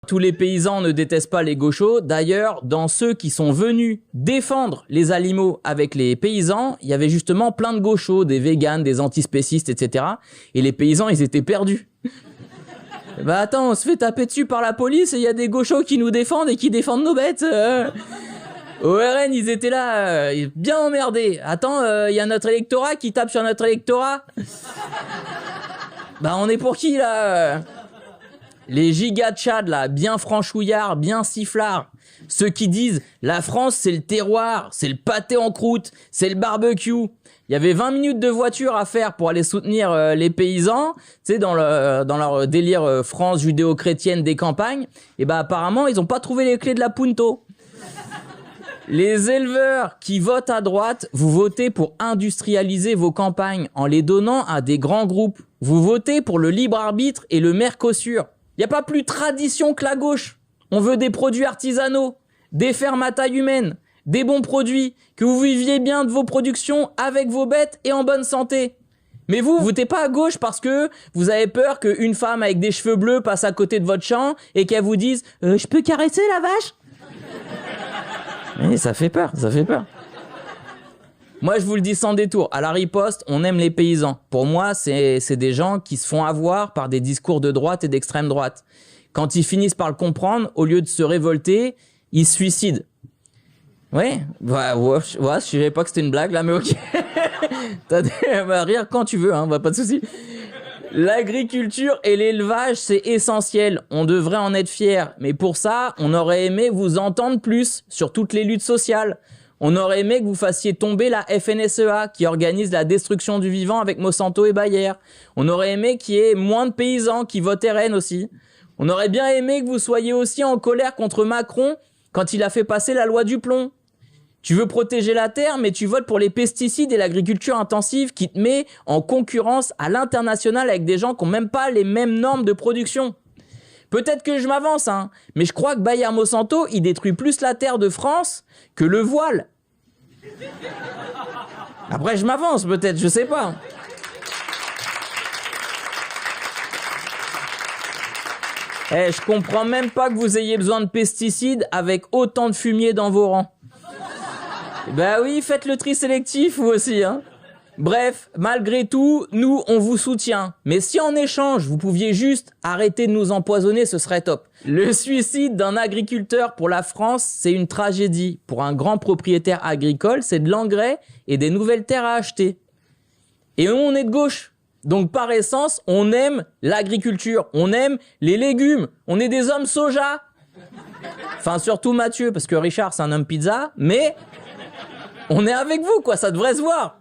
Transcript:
Tous les paysans ne détestent pas les gauchos. D'ailleurs, dans ceux qui sont venus défendre les animaux avec les paysans, il y avait justement plein de gauchos, des véganes, des antispécistes, etc. Et les paysans, ils étaient perdus. Bah attends, on se fait taper dessus par la police et il y a des gauchos qui nous défendent et qui défendent nos bêtes. Au RN, ils étaient là, bien emmerdés. Attends, il y a notre électorat qui tape sur notre électorat. Bah on est pour qui là Les gigas de Tchad là, bien franchouillards, bien sifflards. Ceux qui disent la France c'est le terroir, c'est le pâté en croûte, c'est le barbecue. Il y avait 20 minutes de voiture à faire pour aller soutenir les paysans, tu sais, dans leur délire France judéo-chrétienne des campagnes. Et bah apparemment, ils ont pas trouvé les clés de la Punto. Les éleveurs qui votent à droite, vous votez pour industrialiser vos campagnes en les donnant à des grands groupes. Vous votez pour le libre arbitre et le Mercosur. Il n'y a pas plus tradition que la gauche. On veut des produits artisanaux, des fermes à taille humaine, des bons produits, que vous viviez bien de vos productions avec vos bêtes et en bonne santé. Mais vous votez pas à gauche parce que vous avez peur qu'une femme avec des cheveux bleus passe à côté de votre champ et qu'elle vous dise « Je peux caresser la vache ?» Mais ça fait peur, ça fait peur. Moi, je vous le dis sans détour, à la riposte, on aime les paysans. Pour moi, c'est des gens qui se font avoir par des discours de droite et d'extrême droite. Quand ils finissent par le comprendre, au lieu de se révolter, ils se suicident. Ouais, je savais pas que c'était une blague là, mais ok. Bah, rire quand tu veux, hein, bah, pas de souci. L'agriculture et l'élevage, c'est essentiel. On devrait en être fiers. Mais pour ça, on aurait aimé vous entendre plus sur toutes les luttes sociales. On aurait aimé que vous fassiez tomber la FNSEA qui organise la destruction du vivant avec Monsanto et Bayer. On aurait aimé qu'il y ait moins de paysans qui votent RN aussi. On aurait bien aimé que vous soyez aussi en colère contre Macron quand il a fait passer la loi du plomb. Tu veux protéger la terre, mais tu votes pour les pesticides et l'agriculture intensive qui te met en concurrence à l'international avec des gens qui n'ont même pas les mêmes normes de production. Peut-être que je m'avance, hein, mais je crois que Bayer Monsanto, il détruit plus la terre de France que le voile. Après, je m'avance peut-être, je sais pas. Je comprends même pas que vous ayez besoin de pesticides avec autant de fumier dans vos rangs. Bah oui, faites le tri sélectif, vous aussi, hein. Bref, malgré tout, nous, on vous soutient. Mais si en échange, vous pouviez juste arrêter de nous empoisonner, ce serait top. Le suicide d'un agriculteur pour la France, c'est une tragédie. Pour un grand propriétaire agricole, c'est de l'engrais et des nouvelles terres à acheter. Et nous, on est de gauche. Donc par essence, on aime l'agriculture, on aime les légumes, on est des hommes soja. Enfin, surtout Mathieu, parce que Richard, c'est un homme pizza, mais on est avec vous, quoi, ça devrait se voir.